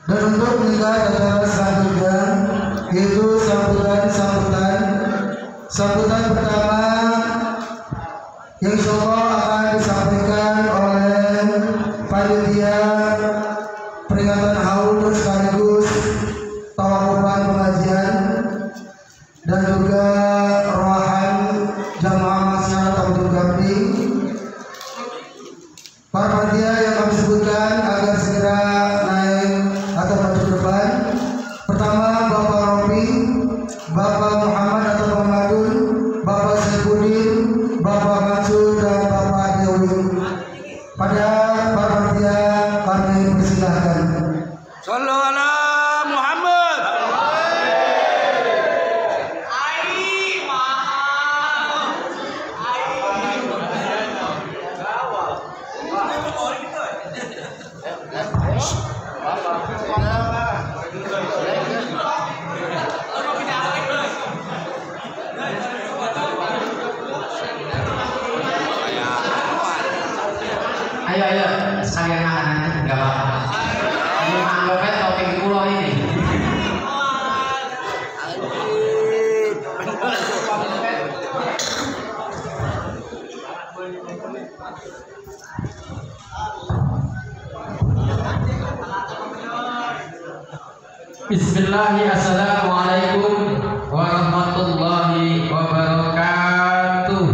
Dan untuk meningkat acara selanjutnya yaitu sambutan pertama yang insyaallah akan disampaikan oleh panitia peringatan haul sekaligus tawafan pengajian dan juga rohan jamaah masyarakat Tabligh Gambling. Para panitia yang kami sebutkan agar segera naik atau maju ke depan. Pertama, Bapak Robi, Bapak Muhammad atau Bapak Madun, Bapak Saifuddin, Bapak Mansur dan Bapak Dewi. Pada para panitia kami persilahkan. Sallallahu ala Muhammad. Ayo sekalian makan nggak apa-apa. Ini anggapnya topping pulau ini. Bismillahirrahmanirrahim. Assalamualaikum warahmatullahi wabarakatuh.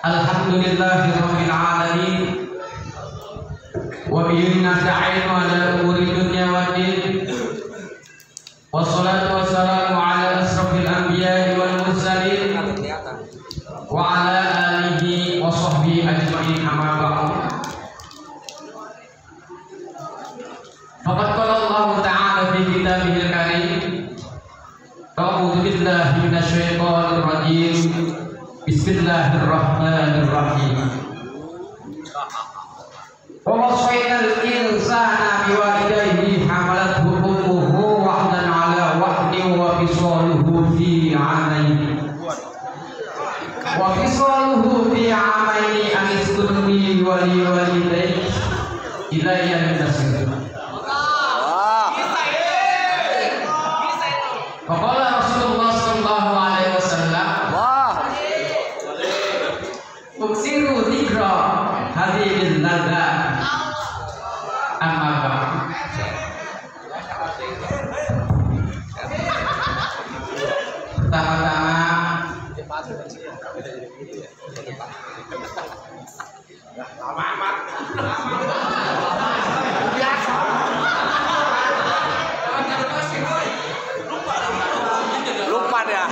Alhamdulillahirabbil alamin wa bihi nasta'inu ala umuri dunya waddin wassalatu wassalamu ala asrofil anbiya'i wal mursalin wa ala alihi wa sahbihi ajma'in amma ba'du. Faqad qala Allah ta'ala fi kitabihil karim a'udzu billahi minasyaitonir rajim. Bismillahirrahmanirrahim. Wa wasainal insana biwalidayhi hamalathu ummuhu wahnan ala wahnin wa fisaluhu fi 'amaini an ishkur li wa li walidayk ilayya al-masir. Faqala Rasulullah sallallahu alaihi wasallam uksiru dzikra hadhil ladza amma ba'd. Pertama-tama Lupa dia.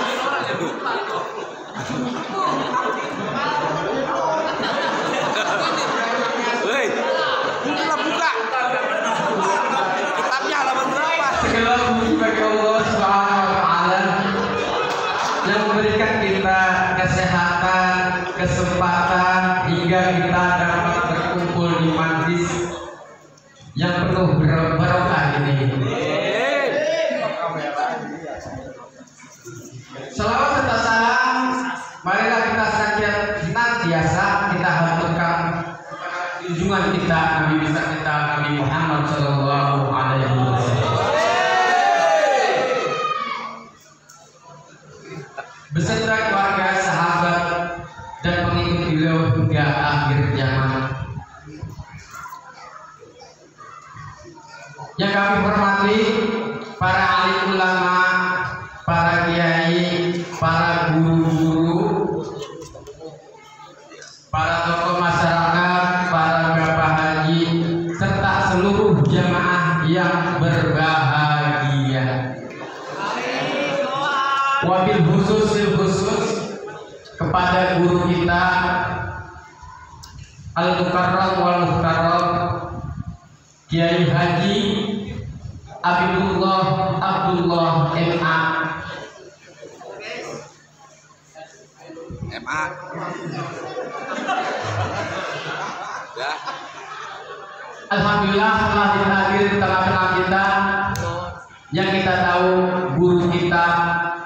Buka. Kitabnya halaman berapa? segala puji bagi Allah Subhanahu wa taala yang memberikan kita kesehatan, kesempatan hingga kita dapat berkumpul di majlis yang penuh barokah ini. Selawat serta salam marilah kita senantiasa kita haturkan junjungan kita Nabi besar kita Nabi Muhammad sallallahu alaihi wasallam beserta keluarga, sahabat dan pengikut beliau hingga akhir zaman. Yang kami hormati para alim ulama, para kiai, para guru-guru, para tokoh masyarakat, para bapak haji, serta seluruh jamaah yang berbahagia. Wabil khusus kepada guru kita Al-Mukarram wal Mukarram Kiai Haji Abdullah MA. Ya. Alhamdulillah telah dihadir di tengah-tengah kita yang kita tahu guru kita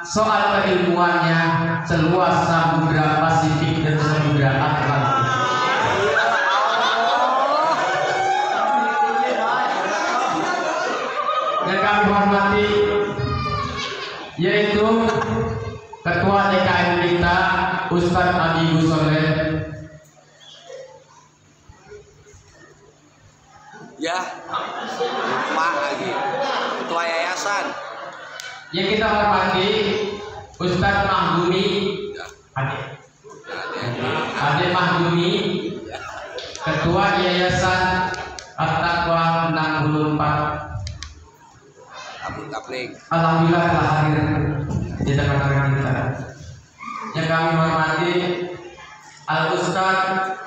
soal keilmuannya seluas samudra Pasifik dan samudra Atlantik. Soleh. Ya, lupa lagi. Ketua yayasan. Yang kita hormati Ustadz Mahdumi, Ya. Ade Mahdumi, Ketua Yayasan At-Taqwa 64. Abu Tapling. Alhamdulillah telah hadir di tengah-tengah kita. Yang kami hormati Al-Ustadz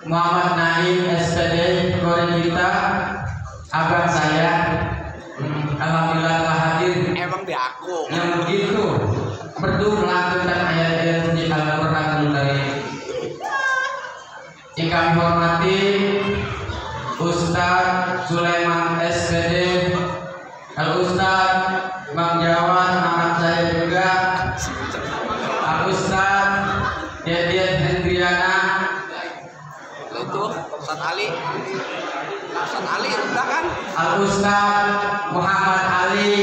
Muhammad Naim SPD Korek kita, abang saya. Alhamdulillah telah hadir. Emang di aku. Yang begitu merdu melantunkan ayat-ayat suci Al-Quranul Karim. Yang kami hormati Ustadz Sulaiman SPD, Al-Ustadz Bang Jawan, anak saya juga, Al-Ustadz Dedian Hendriana, Itu Ustaz Ali. Ustaz Ali udah kan? Al-Ustadz Muhammad Ali.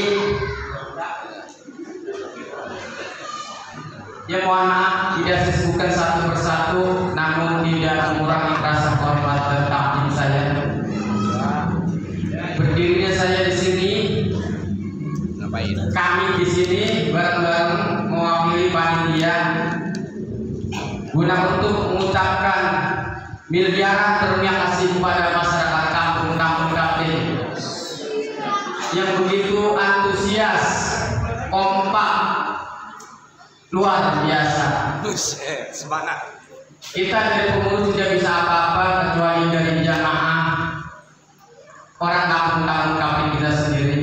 Ya mohon maaf tidak disebutkan satu persatu, namun tidak mengurangi rasa hormat dan takdim saya. Berdirinya saya di sini, Ngapain? kami di sini bareng-bareng mewakili panitia guna untuk mengucapkan miliaran terima kasih kepada masyarakat kampung-kampung kami yang begitu antusias, kompak, luar biasa. Buset, semangat. Kita dari pengurus tidak bisa apa-apa kecuali dari jamaah orang kampung-kampung kami kita sendiri.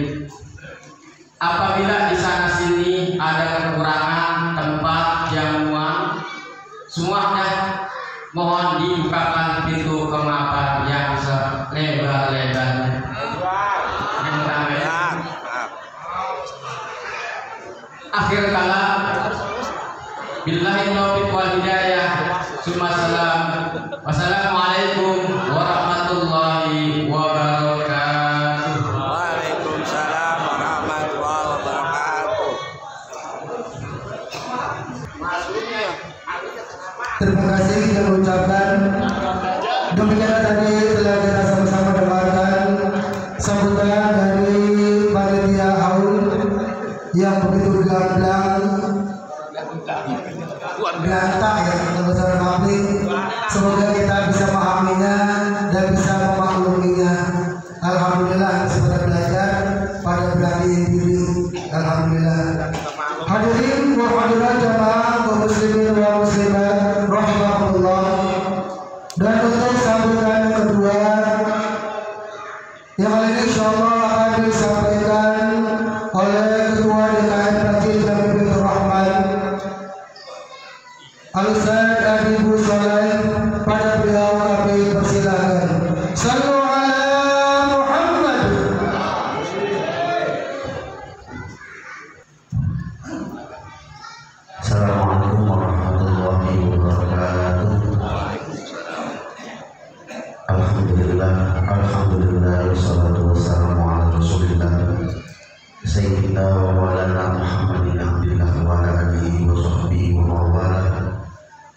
Apabila di sana sini ada kekurangan tempat jamuan, semuanya mohon dibukakan pintu kemaafan yang selebar-lebarnya. Yang pertama ya. Ya, maaf. Akhir kala billahi taufiq wal hidayah. Summa salam. Wassalamualaikum warahmatullahi wabarakatuh. Waalaikumsalam warahmatullahi wabarakatuh. Terima kasih kita ucapkan. Demikian tadi telah kita sama-sama dengarkan sambutan dari panitia haul yang begitu gamblang, berantak ya teman-teman kami. Semoga kita bisa memahaminya dan bisa memakluminya. Alhamdulillah kita sudah belajar pada bulan ini. Alhamdulillah. Hadirin wa hadirat jamaah kaum muslimin wa muslimat rahimakumullah. Dan untuk sambutan kedua yang kali ini insyaallah akan disampaikan oleh Ketua DKM Masjid Nabiul Rahman Al-Ustaz Abu Soleh. Pada beliau kami persilakan. Sallu ala Muhammad. Assalamualaikum warahmatullahi wabarakatuh. Alhamdulillah wassalatu wassalamu ala Rasulillah Sayyidina wa maulana Muhammadin abdillah wa ala alihi wa sahbihi wa mawala.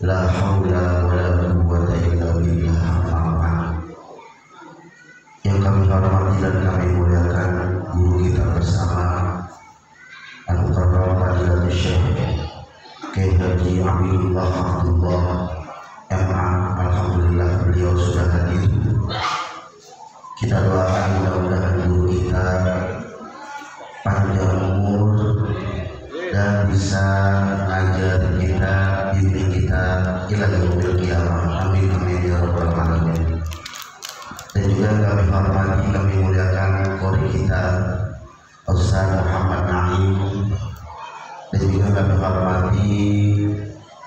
La haula wa la quwwata illa billah. Yang kami hormati dan kami muliakan guru kita bersama Al-Mukarram Fadilatul Syekh Kiai Haji Abdullah MA. Alhamdulillah beliau sudah hadir. Kita doakan mudah-mudahan guru kita panjang umur dan bisa mengajar kita, bimbing kita ila yaumil qiyamah. Amin amin ya rabbal alamin. Dan juga kami hormati, kami muliakan qori kita Ustaz Muhammad Naim. Dan juga kami hormati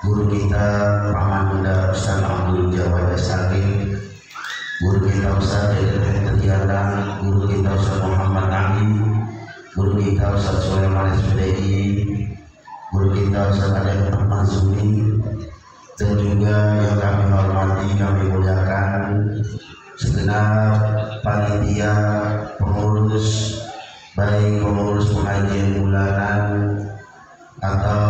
guru kita Paman Bunda Ustaz Abdul Jawad Asagir, guru kita Ustaz Deden Hendriana, guru kita Ustaz Muhammad Naim, guru kita Ustaz Sulaiman SPDI, guru kita Ustaz Adem Mazuni, dan juga yang kami hormati, kami muliakan segenap panitia pengurus, baik pengurus pengajian bulanan atau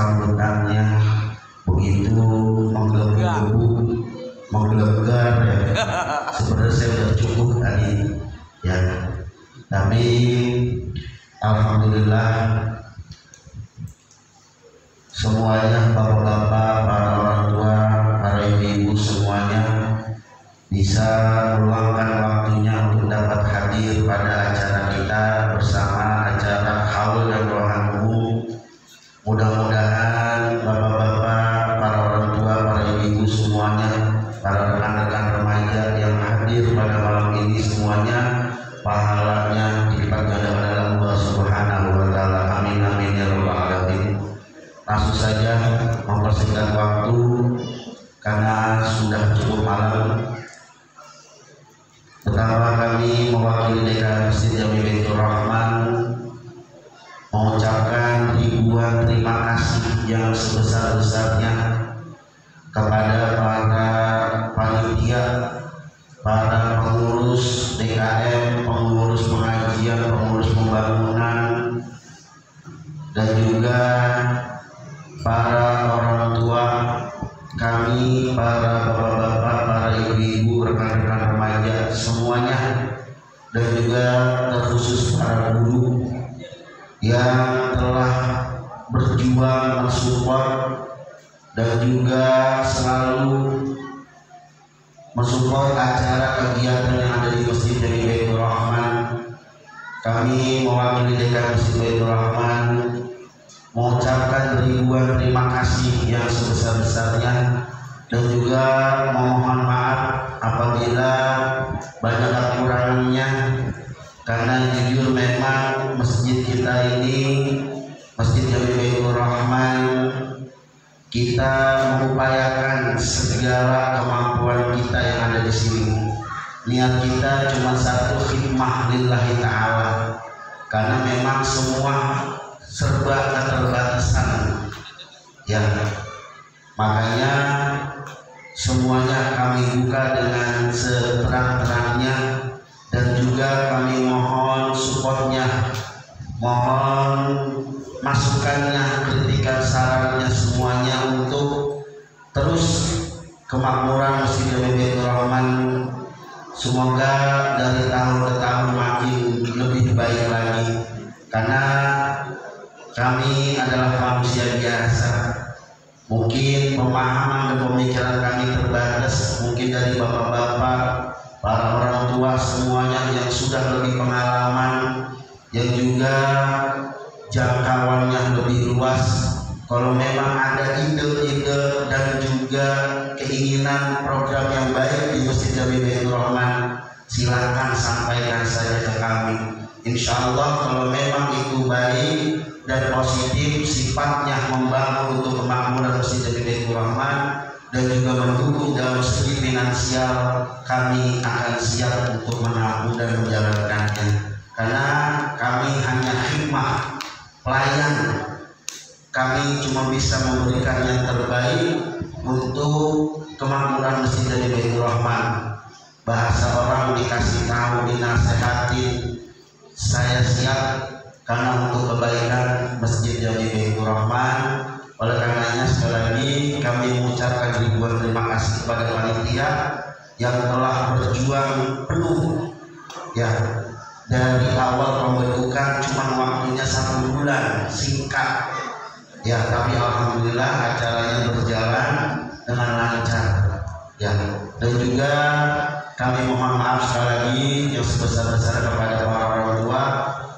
sambutannya begitu menggelegar ya. Sebenarnya saya sudah cukup tadi ya, tapi alhamdulillah semuanya, bapak-bapak, para orang tua, para ibu-ibu semuanya bisa meluangkan waktunya untuk dapat hadir pada acara kita bersama, acara haul dan doahan umum. Mudah-mudahan bapak-bapak, para orang tua, para ibu-ibu semuanya, para rekan-rekan remaja yang hadir pada malam ini semuanya pahalanya dilipat ganda oleh Allah Subhanahu wa taala. Amin amin ya rabbal alamin. Langsung saja mempersingkat waktu karena sudah cukup malam. Pertama kami mewakili DKM Masjid Jami Baitur Rahman mengucapkan ribuan terima kasih yang sebesar-besarnya kepada para panitia, para pengurus DKM, pengurus pengajian, pengurus pembangunan, dan juga para orang tua kami, para bapak-bapak, para ibu-ibu, rekan-rekan remaja semuanya, dan juga terkhusus para guru yang telah berjuang mensupport dan juga selalu mensupport acara kegiatan yang ada di Masjid Jami Baitur Rahman. Kami mewakili DKM Masjid Baitur Rahman mengucapkan ribuan terima kasih yang sebesar-besarnya dan juga memohon maaf apabila banyak kekurangannya, karena jujur memang masjid kita ini, Masjid Jami Baitur Rahman, kita mengupayakan segala kemampuan kita yang ada di sini. Niat kita cuma satu, khidmah lillahi ta'ala, karena memang semua serba keterbatasan ya, makanya semuanya kami buka dengan seterang-terangnya, dan juga kami mohon supportnya, mohon masukannya, kritikan, sarannya semuanya untuk terus kemakmuran Masjid Jami Baitur Rahman. Semoga dari tahun ke tahun makin lebih baik lagi, karena kami adalah manusia biasa. Mungkin pemahaman dan pemikiran kami terbatas, mungkin dari bapak-bapak, para orang tua semuanya yang sudah lebih pengalaman, yang juga jangkauannya lebih luas. Kalau memang ada ide-ide dan juga keinginan program yang baik di Masjid Jami Baitur Rahman, silakan sampaikan saja ke kami. Insya Allah kalau memang itu baik dan positif, sifatnya membangun untuk kemakmuran Masjid Jami Baitur Rahman dan juga mendukung dalam segi finansial, kami akan siap untuk menabung dan menjalankannya, karena kami hanya khidmah, pelayan. Kami cuma bisa memberikan yang terbaik untuk kemakmuran Masjid Jami Baitur Rahman. Bahasa orang dikasih tahu, dinasehatin, saya siap karena untuk kebaikan Masjid Jami Baitur Rahman. Oleh karenanya sekali lagi kami mengucapkan ribuan terima kasih kepada panitia yang telah berjuang penuh ya, dari awal pembentukan cuma waktunya 1 bulan, singkat ya, tapi alhamdulillah acaranya berjalan dengan lancar ya. Dan juga kami mohon maaf sekali lagi yang sebesar-besarnya kepada para orang tua.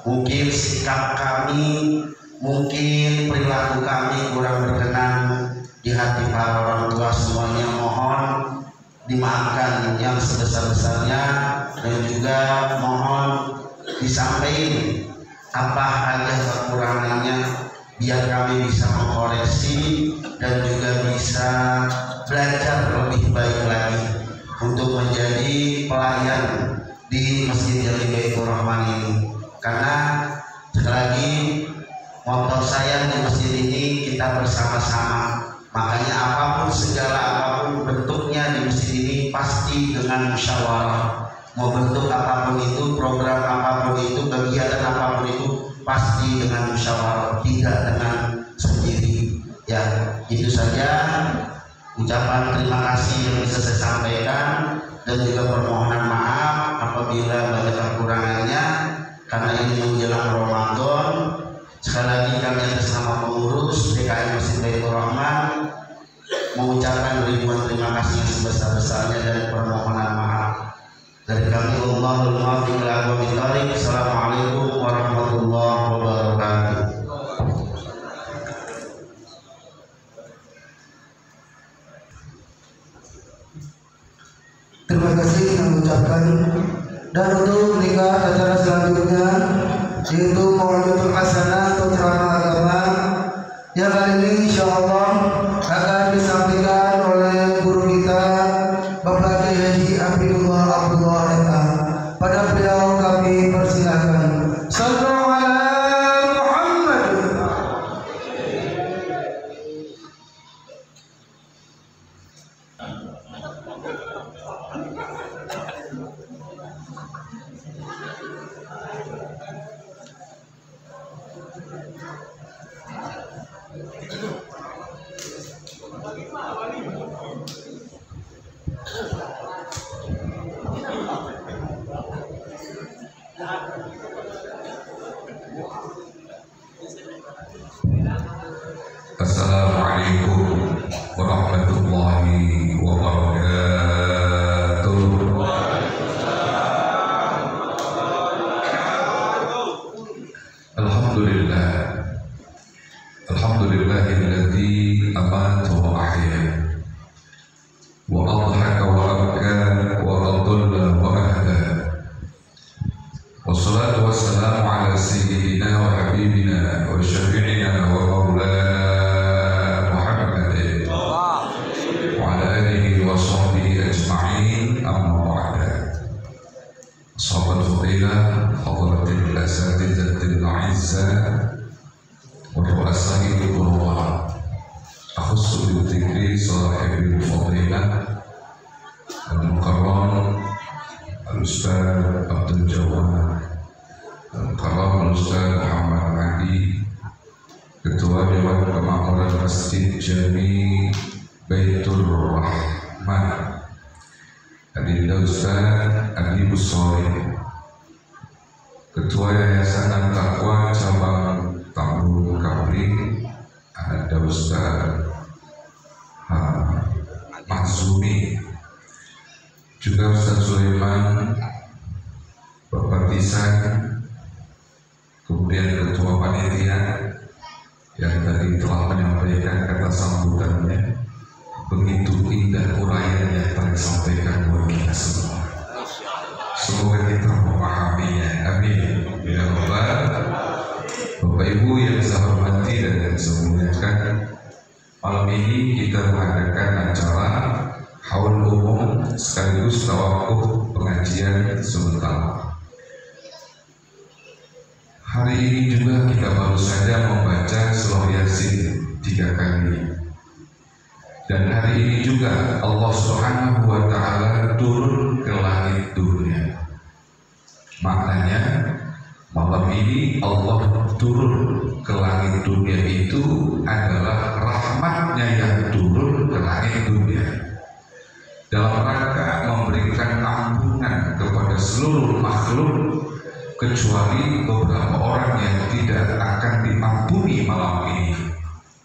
Mungkin sikap kami, mungkin perilaku kami kurang berkenan di hati para orang tua semuanya, mohon dimaafkan yang sebesar-besarnya, dan juga mohon disampaikan apa aja kekurangannya biar kami bisa mengkoreksi dan juga bisa belajar lebih baik lagi untuk menjadi pelayan di Masjid Jami Baitur Rahman ini. Karena sekali lagi motor saya di masjid ini kita bersama-sama, makanya apapun segala apapun bentuknya di masjid ini pasti dengan musyawarah. Mau bentuk apapun itu, program apapun itu, kegiatan apapun itu pasti dengan musyawarah, tidak dengan sendiri. Ya, itu saja ucapan terima kasih yang bisa saya sampaikan dan juga permohonan maaf apabila banyak kekurangannya karena ini menjelang Ramadan. Sekali lagi kami atas nama pengurus DKM Masjid Baitur Rahman mengucapkan ribuan terima kasih yang sebesar-besarnya dan permohonan maaf dari kami. Wallahul muwaffiq ila aqwamit thoriq. Assalamualaikum warahmatullahi wabarakatuh. Terima kasih mengucapkan. Dan untuk meningkat acara selanjutnya yaitu Maulidul Hasanah atau ceramah agama yang kali ini insyaallah akan disampaikan oleh guru kita Bapak Kiai Haji Abdullah Abdullah MA. Pada beliau kami persilakan. Sallallahu alaihi Muhammad. Assalamualaikum warahmatullahi wabarakatuh. Alhamdulillah, alhamdulillahilladzi amata wa ahya wa adhaka wa abka wa adalla wa ahda. Wassalatu wassalamu ala sayyidina wa habibina wa syafi'ina wa maulana صحابة الفضيلة حضرة الأساتذة الأعزاء والرؤساء الكرام أخص بالذكر صاحب الفضيلة المكرم الأستاذ عبد الجواد المكرم الأستاذ محمد علي Ketua Dewan Kemakmuran Masjid Jami Baitur Rahman Adinda Ustaz Adi Busori, Ketua Yayasan Al-Taqwa Cabang Tambun Kapling Adinda Ustaz Mahzumi, juga Ustaz Sulaiman, Bapak Tisan, kemudian Ketua Panitia yang tadi telah menyampaikan kata sambutannya. Begitu indah uraian yang telah disampaikan buat kita semua. Semoga kita memahaminya. Amin. Ya Allah. Bapak Ibu yang saya hormati dan yang saya muliakan, malam ini kita mengadakan acara haul umum sekaligus tawakuf pengajian sementara. Hari ini juga kita baru saja membaca surah Yasin 3 kali. Dan hari ini juga Allah Subhanahu wa Ta'ala turun ke langit dunia. Maknanya malam ini Allah turun ke langit dunia itu adalah rahmatnya yang turun ke langit dunia dalam rangka memberikan ampunan kepada seluruh makhluk kecuali beberapa orang yang tidak akan diampuni malam ini.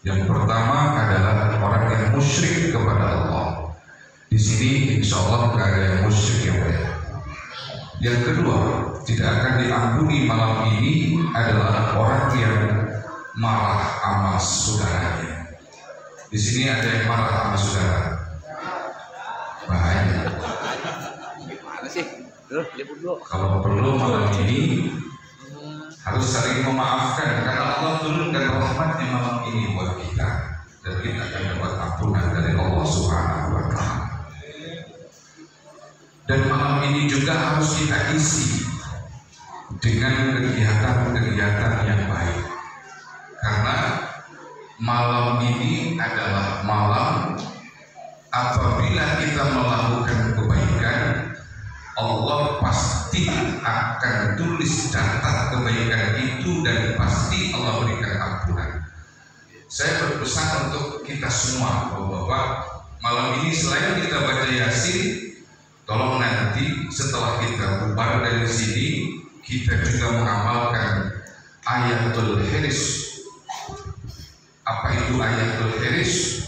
Yang pertama adalah orang yang musyrik kepada Allah. Di sini insya Allah tidak ada yang musyrik yang baik. Yang kedua, tidak akan diampuni malam ini adalah orang yang marah sama saudaranya. Di sini ada yang marah sama saudara. Bahaya. Gimana sih? Kalau perlu malam ini harus saling memaafkan karena Allah turunkan rahmatnya malam ini buat kita dan kita akan dapat ampunan dari Allah Subhanahu wa Ta'ala. Dan malam ini juga harus kita isi dengan kegiatan-kegiatan yang baik, karena malam ini adalah malam apabila kita melakukan kebaikan, Allah pasti akan tulis catat kebaikan itu dan pasti Allah berikan ampunan. saya berpesan untuk kita semua, Bapak-bapak, malam ini selain kita baca Yasin, tolong nanti setelah kita bubar dari sini, kita juga mengamalkan Ayatul Hirs. Apa itu Ayatul Hirs?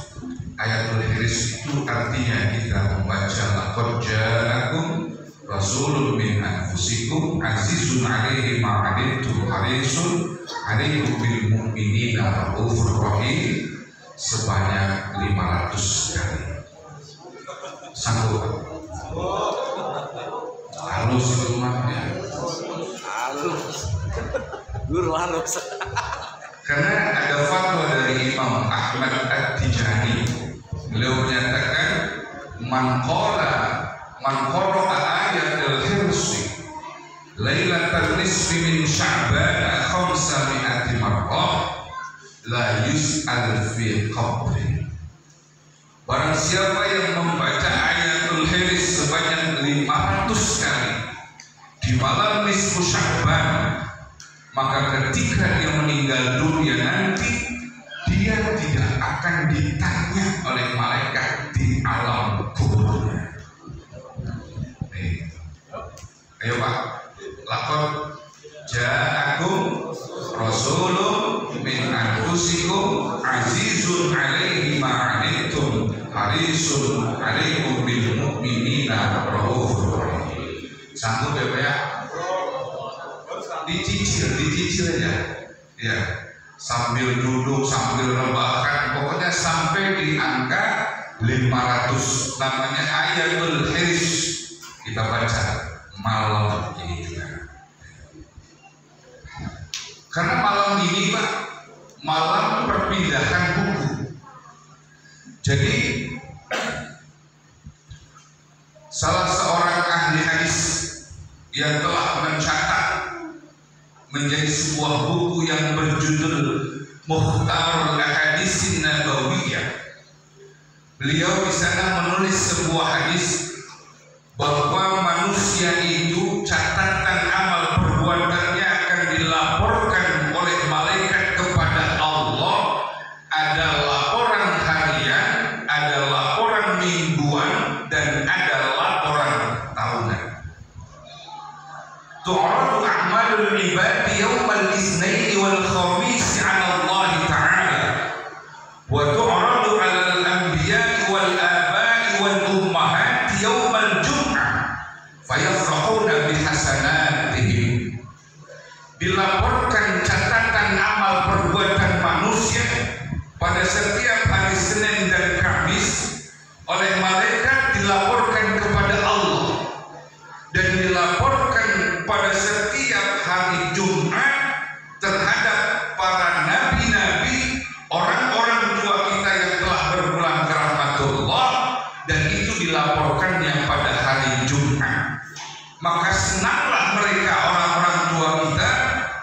Ayatul Hirs itu artinya kita membaca laqad ja'akum rasulun min anfusikum azizun 'alaihi ma 'anittum harisun 'alaikum bil mu'minina raufur rahim sebanyak 500 kali. Sanggup? Halus itu maknya. Halus. Guru halus. Karena ada fatwa dari Imam Ahmad At-Tijani, beliau menyatakan man qara'a ayatul hirsi lailatal nisfi min sya'ban 500 marrah la yus'al fi qabri. Barang siapa yang membaca ayatul hirs sebanyak 500 kali di malam nisfu Sya'ban, maka ketika dia meninggal dunia nanti, dia tidak akan ditanya oleh malaikat di alam kuburnya. Ayo Pak, laqad ja'akum rasulun min anfusikum azizun 'alaihi ma 'anittum harisun 'alaikum bil mu'minina raufur rahim. Sanggup ya Pak ya? Dicicil aja ya, sambil duduk, sambil rebahan, pokoknya sampai di angka 500. Namanya Ayatul Hirs, kita baca malam ini juga. Karena malam ini Pak, malam perpindahan buku. Jadi salah seorang ahli hadis yang telah mencatat menjadi sebuah buku yang berjudul Mukhtarul Ahaditsin Nabawiyah. Beliau di sana menulis sebuah hadis bahwa manusia itu catatan amal perbuatannya akan dilaporkan oleh malaikat kepada Allah. Ada laporan harian, ada laporan mingguan, dan ada laporan tahunan. Tu'radu a'malul ibadi yawmal isnaini wal khamis 'ala Allah ta'ala wa tu'radu 'ala al-anbiya'i wal aba'i wal ummahati yawmal jum'ah fayafrahuna bihasanatihim. Dilaporkan catatan amal perbuatan manusia pada setiap hari Senin dan Kamis oleh malaikat, dilaporkan kepada Allah, dan dilaporkan pada setiap hari Jumat terhadap para nabi-nabi, orang-orang tua kita yang telah berpulang ke rahmatullah, dan itu dilaporkannya pada hari Jumat. Maka senanglah mereka, orang-orang tua kita,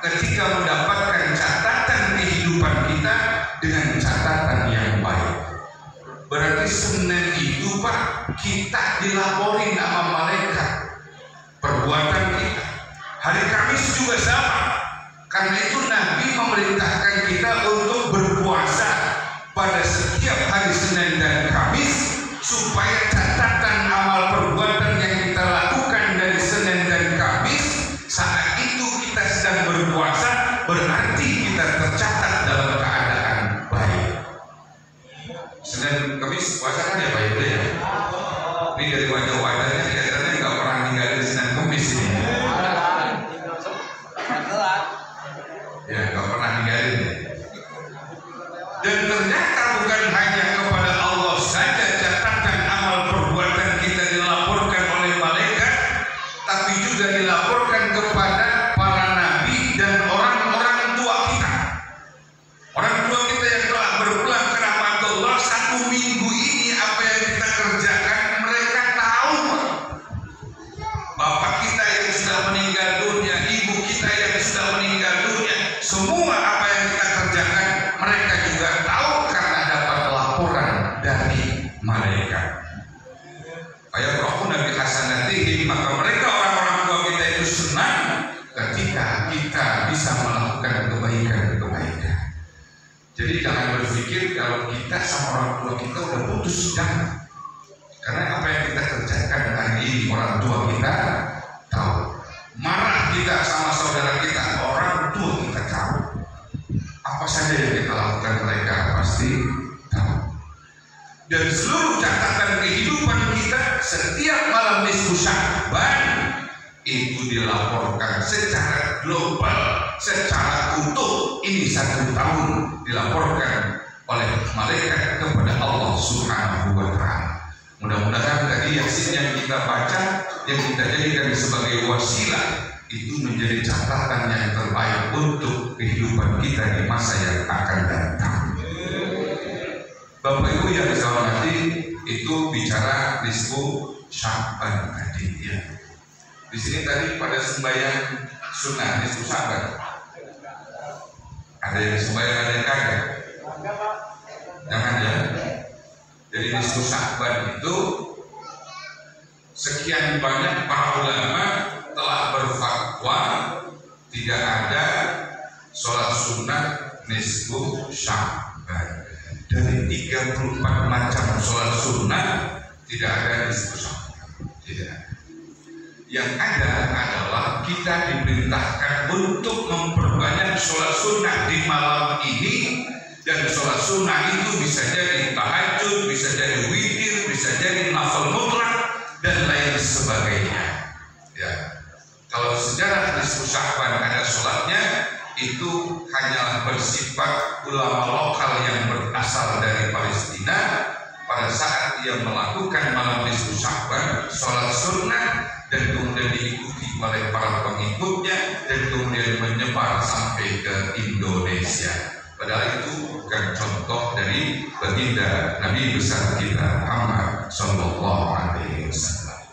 ketika mendapatkan catatan kehidupan kita dengan catatan yang baik. Berarti Senin itu Pak, kita dilaporin sama malaikat perbuatan kita. Hari Kamis juga sama. Karena itu Nabi memerintahkan kita untuk berpuasa pada setiap hari Senin dan Kamis, supaya catatan amal perbuatan yang kita lakukan dari Senin dan Kamis, saat itu kita sedang berpuasa, berarti kita tercatat dalam keadaan baik. Senin Kamis puasa kan ya Pak Ibu ya? Ini dari wajah-wajahnya kelihatannya nggak pernah ninggalin Senin Kamis ini. Ya nggak pernah ninggalin. Dan ternyata bukan hanya kepada Allah saja catatan amal perbuatan kita dilaporkan oleh malaikat, tapi juga dilaporkan kepada para nabi dan orang-orang tua kita. Orang tua kita yang telah berpulang ke rahmatullah, satu minggu ini apa yang kita kerjakan mereka tahu. Bapak kita yang sudah meninggal dunia, ibu kita yang sudah meninggal dunia, semua apa yang kita kerjakan mereka juga tahu karena dapat laporan dari malaikat. Fayafrahuna bihasanatihim, maka mereka orang-orang tua kita itu senang ketika kita bisa melakukan kebaikan-kebaikan. Jadi jangan berpikir kalau kita sama orang tua kita udah putus, jangan. Karena apa yang kita kerjakan hari ini orang tua kita tahu. Marah kita sama saudara kita, orang tua kita tahu. Apa saja yang kita lakukan mereka pasti tahu. Dan seluruh catatan kehidupan kita setiap malam nisfu Sya'ban itu dilaporkan secara global, secara utuh. Ini 1 tahun dilaporkan oleh malaikat kepada Allah Subhanahu wa Ta'ala. Mudah-mudahan tadi Yasin yang kita baca, yang kita jadikan sebagai wasilah, itu menjadi catatan yang terbaik untuk kehidupan kita di masa yang akan datang. Bapak Ibu yang saya hormati, itu bicara nisfu Sya'ban tadi ya. Di sini tadi pada sembahyang sunnah nisfu Sya'ban, ada yang sembahyang, ada yang kagak. Jangan ya. Jadi nisfu Sya'ban itu sekian banyak para ulama telah berfatwa tidak ada sholat sunnah nisfu Sya'ban. Dari 34 macam sholat sunnah tidak ada nisfu Sya'ban. Tidak. Yang ada adalah kita diperintahkan untuk memperbanyak sholat sunnah di malam ini. Dan sholat sunnah itu bisa jadi tahajud, bisa jadi witir, bisa jadi nafil mutlak dan lain sebagainya. Ya, kalau sejarah nisfu Sya'ban ada sholatnya, itu hanyalah bersifat ulama lokal yang berasal dari Palestina. Pada saat dia melakukan malam nisfu Sya'ban, sholat sunnah, dan kemudian diikuti oleh para pengikutnya, dan kemudian menyebar sampai ke Indonesia. Padahal itu bukan contoh dari baginda Nabi besar kita Muhammad Sallallahu Alaihi Wasallam.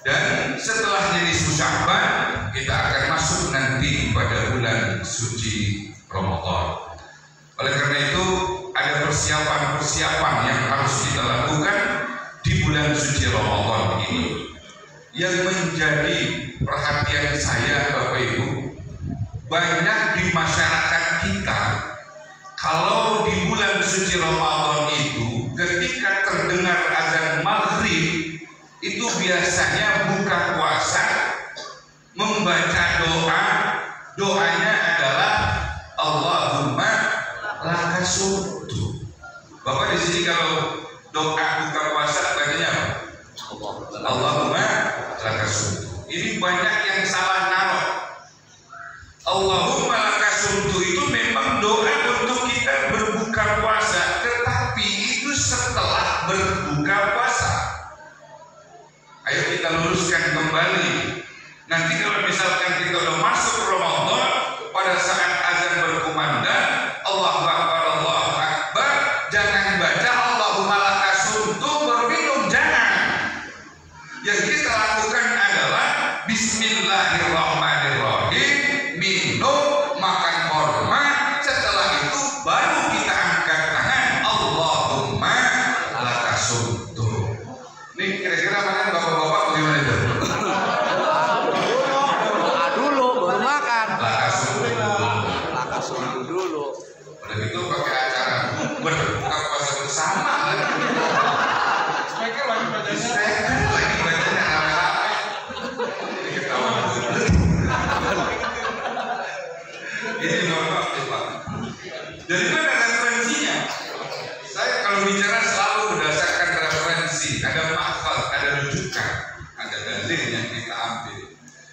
Dan setelah nisfu Sya'ban, kita akan masuk nanti pada bulan suci Ramadan. Oleh karena itu ada persiapan-persiapan yang harus kita lakukan di bulan suci Ramadan ini. Yang menjadi perhatian saya Bapak Ibu, banyak di masyarakat kita, kalau di bulan suci Ramadan itu ketika terdengar azan maghrib, itu biasanya buka puasa, membaca doa. Doanya adalah Allahumma lakasumtu. Bapak di sini kalau doa buka puasa bacanya apa? Allahumma lakasumtu. Ini banyak yang salah naruh. Allahumma lakasumtu itu memang doa untuk kita berbuka puasa, tetapi itu setelah berbuka puasa. Ayo kita luruskan kembali. Nanti kalau misalkan kita sudah masuk Ramadan, pada saat azan berkumandang, Allahu Akbar, Allahu Akbar, jangan baca Allahumma lakasumtu berminum, jangan. Yang kita lakukan adalah Bismillahirrahmanirrahim, minum, makan korma. Setelah itu baru kita angkat tangan Allahumma lakasumtu. Nih kira-kira mana bapak-bapak bagaimana itu? Doa dulu baru makan. Lakasumtu dulu. Udah gitu pakai acara berbuka puasa bersama lagi. Speaker lagi bacanya rame-rame. Jadi ketawa. Ini normal Pak. Dari mana referensinya? Saya kalau bicara selalu berdasarkan referensi, ada mahfaz, ada rujukan, ada dalil yang kita ambil.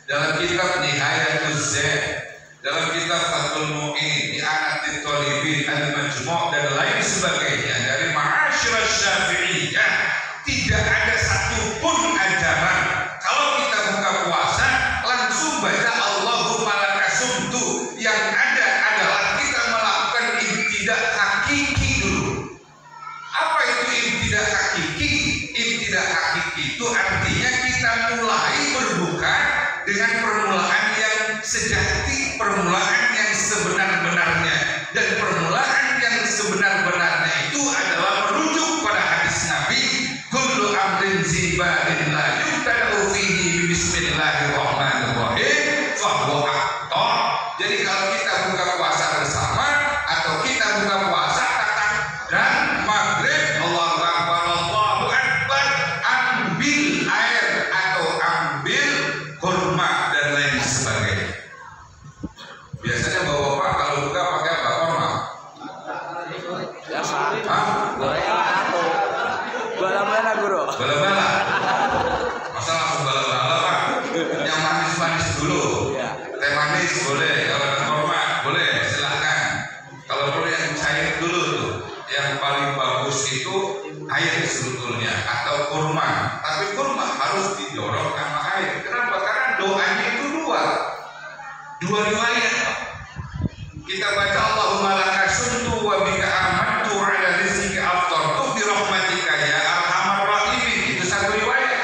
Dalam kitab Nihayatul Zaid, dalam kitab Fathul Mu'in, I'anatit Thalibin, Al-Majmu' dan lain sebagainya dari Ma'asyiras Syafi'iyah, tidak ada satupun ajaran kalau kita buka puasa langsung baca Allahumma lakasumtu. Yang ada adalah kita melakukan ibtidah hakiki dulu. Apa itu ibtidah hakiki? Ibtidah hakiki itu artinya kita mulai berbuka dengan permulaan yang sejati, permulaan yang sebenar-benarnya. Dan permulaan yang sebenar-benarnya itu adalah merujuk pada hadis Nabi, kullu amrin zibalin la yubtada'u fihi bismillahirrahmanirrahim fahuwa aqta. Jadi kalau kita buka puasa bersama atau kita riwayat. Kita baca Allahumma laka sumtu wa bika amantu ala rizqika aftartu bi rahmatika ya arhamar rahimin. Itu satu riwayat.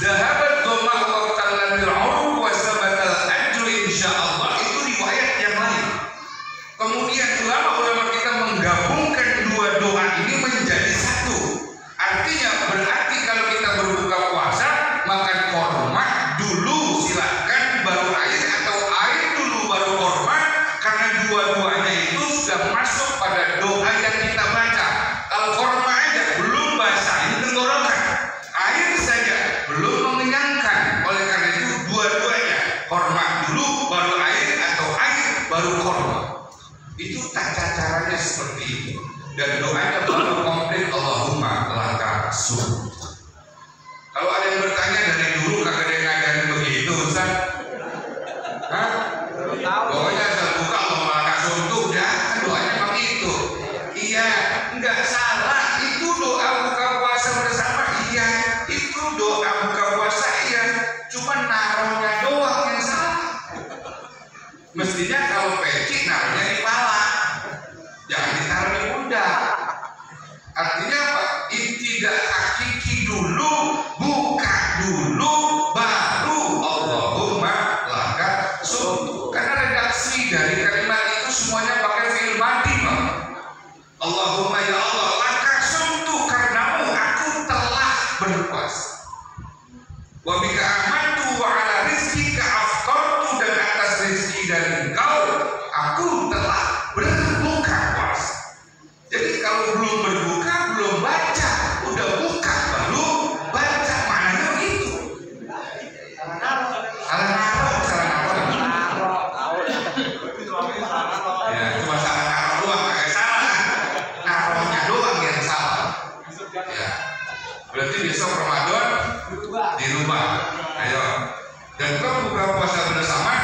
Zahabat dhamma wa tallatil urub wa sabatal ajru insyaallah. Itu riwayat yang lain. Kemudian ulama-ulama kita menggabungkan dua doa ini menjadi satu. Artinya berarti kalau kita berbuka puasa makan korma dulu silakan, baru air, atau air dulu baru korma, karena dua-duanya itu sudah masuk pada doa yang kita baca. Kalau korma aja belum basahin tenggorokan, air saja belum mengenyangkan. Oleh karena itu dua-duanya korma dulu baru air, atau air baru korma. Itu tata caranya seperti itu. Dan doanya baru komplit Allahumma laka sumtu. Kalau ada yang bertanya dari dulu kagak ada yang ngajarin begitu, Ustaz? Hah? Pokoknya asal buka Allahumma laka sumtu, ya doanya begitu. Iya, enggak salah. Itu doa buka puasa bersama. Iya, itu doa buka puasa. Iya, cuma naruhnya doang yang salah. Mestinya kalau peci naruhnya di pala, jangan ditaruh di pundak. Artinya apa? Tidak hakiki dulu, buka dulu, baru Allahumma laka sumtu. Karena redaksi dari kalimat itu semuanya pakai fi'il madhi, Pak. Allahumma ya Allah laka sumtu, karenamu aku telah berpuasa. Wa bika amantu wa ala rizqika aftartu, dan atas rezeki dari engkau aku telah berbuka puasa. Jadi kalau belum berbuka, belum baca, udah buka baru baca, maknanya begitu. Salah naruh. Ya, cuma salah naruh doang, kayak salah. Naruhnya doang yang salah. Ya, berarti besok Ramadan dirubah. Ayo. Dan kalau buka puasa bersama,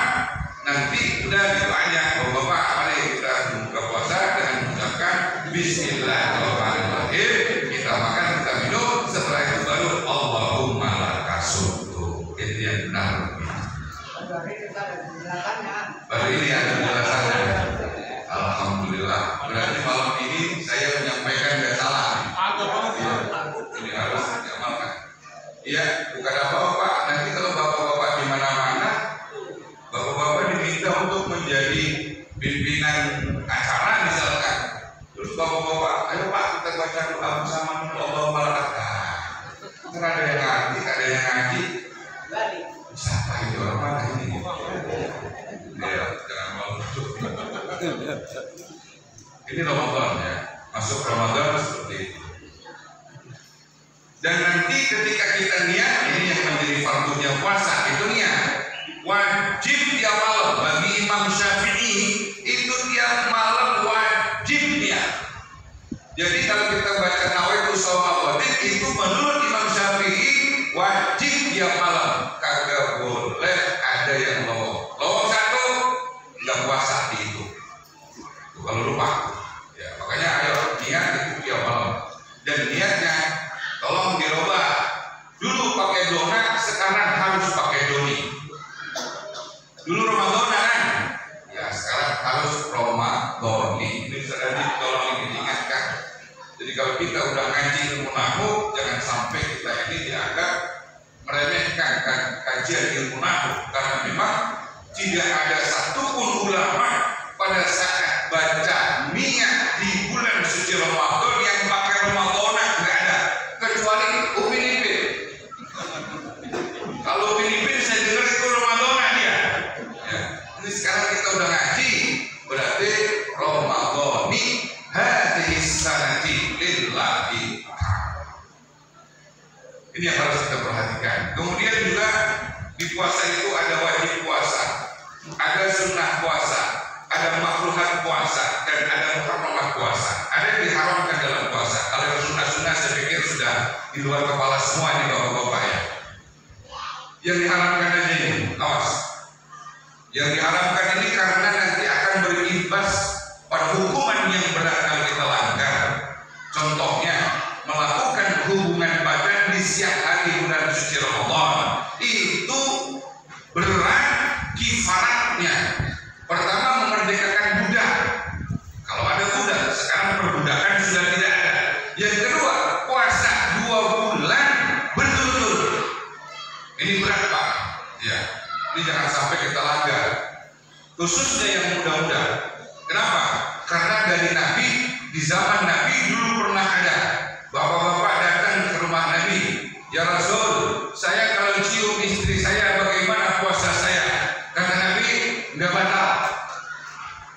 nanti udah ditanya, Bapak, mari kita buka puasa dengan mengucapkan Bismillahirrahmanirrahim. Kita makan, kita minum, setelah itu baru Allahumma laka sumtu. Itu yang benar. Baru ini ada penjelasannya. Alhamdulillah. Berarti malam ini saya menyampaikan tidak salah. Ya, ini harus diamalkan. Iya, bukan apa-apa. Nanti kalau bapak-bapak di mana-mana, bapak-bapak diminta untuk menjadi pimpinan acara misalkan. Terus bapak-bapak, ayo Pak kita baca doa bersama Allah Malaikat. Karena ada yang ngaji, siapa ini orang mana ini? Ya, jangan malu. Ini Ramadan ya, masuk Ramadan seperti itu. Dan nanti ketika kita niat, ini yang menjadi fardunya puasa, itu niat wajib tiap malam. Bagi Imam Syafi'i itu tiap malam wajib niat. Jadi kalau kita baca nawaitu shauma ghadin, itu menurut Imam Syafi'i wajib tiap malam. Kagak boleh ada yang lowong satu nggak puasa di itu. Kalau lupa ya, makanya ayo niat itu tiap malam. Dan niatnya tolong dirubah. Dulu pakai dona, sekarang harus pakai doni. Dulu Ramadan kan? Ya sekarang harus Ramadhani. Ini sudah tolong diingatkan. Jadi kalau kita udah ngaji ilmu nahwu, jangan sampai kita ini dianggap meremehkan kajian ilmu nahwu, karena memang tidak ada satupun ulama pada saat baca niat di bulan suci Ramadan yang pakai Ramadhana, nggak ada, kecuali Upin Ipin. Kalau Upin Ipin saya dengar itu Ramadhana dia. Ya. Ini sekarang kita udah ngaji, berarti Ramadhani hadhihi sanati lillahi. Ini yang harus kita perhatikan. Kemudian juga di puasa itu ada wajib puasa, ada sunnah puasa, ada makruhat puasa, dan ada muharramat puasa. Ada yang diharamkan dalam puasa. Kalau yang sunnah-sunnah saya pikir sudah di luar kepala semua ini bapak-bapak ya. Yang diharamkan aja ini, awas. Yang diharamkan ini karena nanti akan berimbas pada hukuman yang berat kalau kita langgar. Contohnya melakukan hubungan badan di siang hari bulan suci Ramadan, itu berat kifaratnya, Ini berat Pak. Ya, ini jangan sampai kita langgar. Khususnya yang muda-muda. Kenapa? Karena dari Nabi, di zaman Nabi dulu pernah ada bapak-bapak datang ke rumah Nabi. Ya Rasul, saya kalau cium istri saya bagaimana puasa saya? Kata Nabi, nggak batal.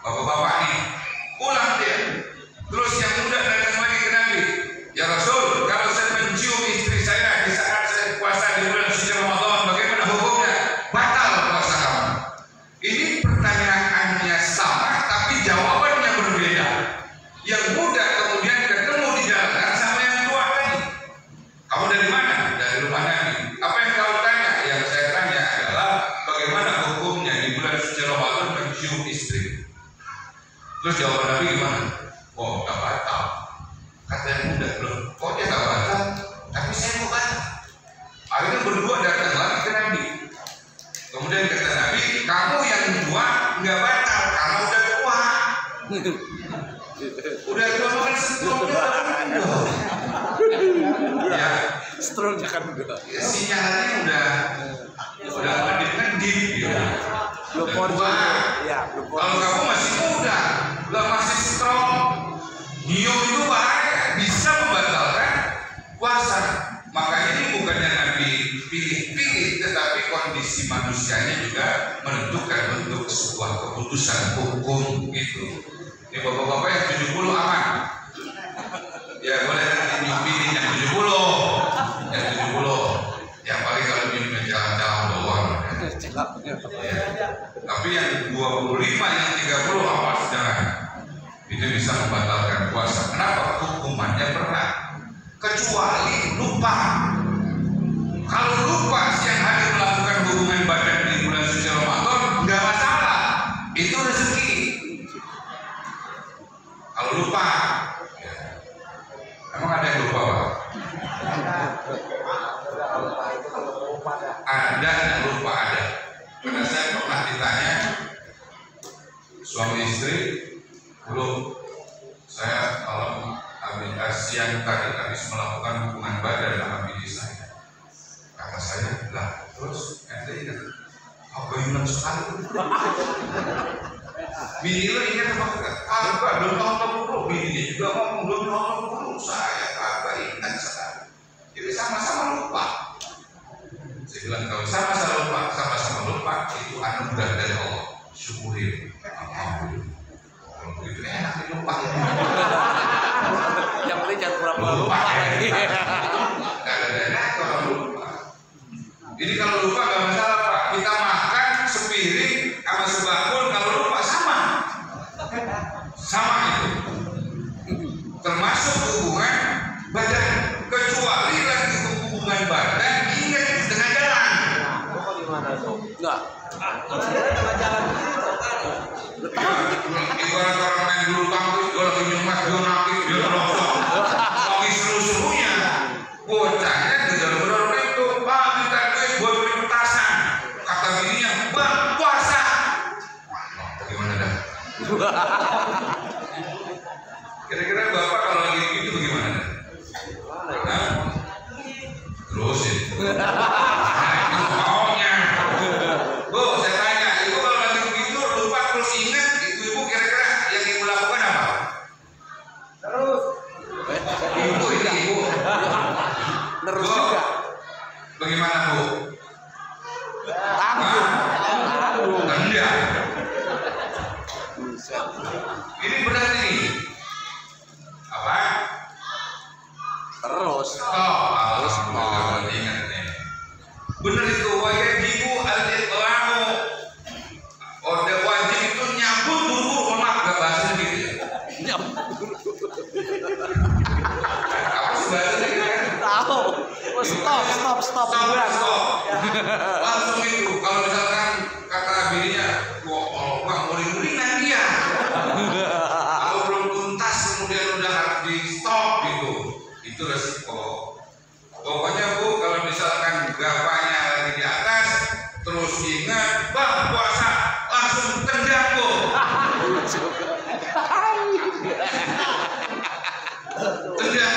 Bapak-bapak nih, pulang dia. Terus yang muda datang lagi ke Nabi. Ya Rasul, kalau saya mencium istri saya di saat saya puasa di bulan suci Ramadan, bagaimana hukumnya? Batal puasa kamu. Ini pertanyaannya sama, tapi jawabannya berbeda. Yang muda kemudian ketemu di jalan sama yang tua tadi. Kamu dari mana? Dari rumah Nabi. Apa yang kau tanya? Yang saya tanya adalah bagaimana hukumnya di bulan suci Ramadan mencium istri. Terus jawaban Nabi gimana? Oh, nggak batal. Kata yang muda, loh, kok dia nggak batal? Tapi saya mau batal. Akhirnya berdua datang lagi ke Nabi. Kemudian kata Nabi, kamu yang tua nggak batal karena udah tua. Udah tua makan stroke ya, Stroke kan udah. Sinyalnya udah ngedip ya. Kalau kamu masih muda, nggak masih strong, nyium itu bahaya, bisa membatalkan puasa. Maka ini bukannya Nabi pilih-pilih, tetapi kondisi manusianya juga menentukan untuk sebuah keputusan hukum gitu. Ini bapak-bapak yang 70 aman. Ya boleh nanti pilih yang 70, yang 70. Yang paling kalau minum jalan-jalan doang. Ya. Tapi yang 25, yang 30 awas jangan. Itu bisa membatalkan puasa. Kenapa? Hukumannya berat. Kecuali lupa. Kalau lupa siang hari melakukan hubungan badan di bulan suci Ramadan, nggak masalah. Itu rezeki. Kalau lupa, ya. Emang ada yang lupa Pak? Ada yang lupa ada. Karena saya pernah ditanya suami istri, belum saya malam siang tadi habis melakukan hubungan badan sama bini saya. Kata saya, lah terus ente ingat apa yang sekali? Bini lo ingat apa enggak? Apa belum tahu dulu. Bini juga ngomong belum tahu dulu. Saya kagak ingat sekali. Jadi sama-sama lupa. Saya bilang kalau sama-sama lupa itu anugerah dari Allah. Syukurin. Alhamdulillah. Kalau begitu enak dilupa. Yang penting jangan pura-pura lupa. Gak ada enak kalau lupa. Jadi kalau lupa gak masalah Pak. Kita makan sepiring sama sebakul, kalau lupa sama itu. Termasuk hubungan badan. Kecuali lagi hubungan badan ingat di tengah jalan. Enggak. Ibarat orang main dulu tangkis, kalau lagi nyemak dia nakik, dia terosok. Lagi seru-serunya, bocahnya gedor-gedor pintu, Pak minta duit buat beli petasan. Kata bininya, Bang puasa. Bagaimana dah? Kira-kira Bapak kalau lagi gitu bagaimana dah? Nah, terusin. Nah, itu maunya. Bu, saya tanya, ibu kalau lagi begitu lupa terus ingat, ibu kira-kira yang ibu lakukan apa? Terus. Ibu ini ibu. Terus Bu, juga. bagaimana Bu? Tanggung. Tendang. Ini benar ini. Apa? Terus. Alhamdulillah ingat nih. Benar itu wajibu al-iqla'u. Order wajib itu nyambut buru-buru, maaf gak bahasa gitu ya. Apa sih bahasa gitu kan? Tahu. Stop. Langsung itu kalau misalkan kata bininya, wah muring-muringan dia. Kalau belum tuntas kemudian udah harus di stop gitu. Itu resiko. Pokoknya Bu, kalau misalkan gapanya lagi di atas, terus ingat, Bang puasa, langsung tendang Bu. Tendang.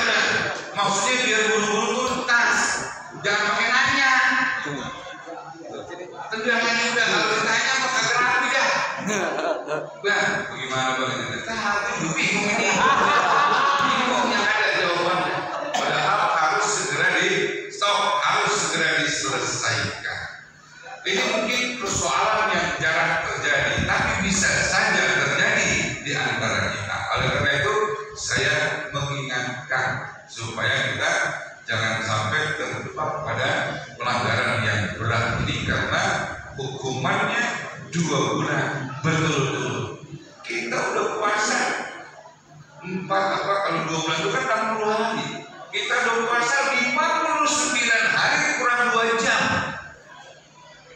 Maksudnya biar buru-buru tuntas, jangan pakai nanya. Bang, bagaimana bang? Tapi juga bingung ini. Bingung yang ada jawabannya. Padahal harus segera di stop, harus segera diselesaikan. Ini mungkin persoalan yang jarang terjadi, tapi bisa saja terjadi di antara kita. Oleh karena itu, saya mengingatkan supaya kita jangan sampai terjebak pada pelanggaran yang berat ini, karena hukumannya 2 bulan berturut-turut. Kita udah puasa 4 kalau 2 bulan itu kan 60 hari. Kita udah puasa 59 hari kurang 2 jam.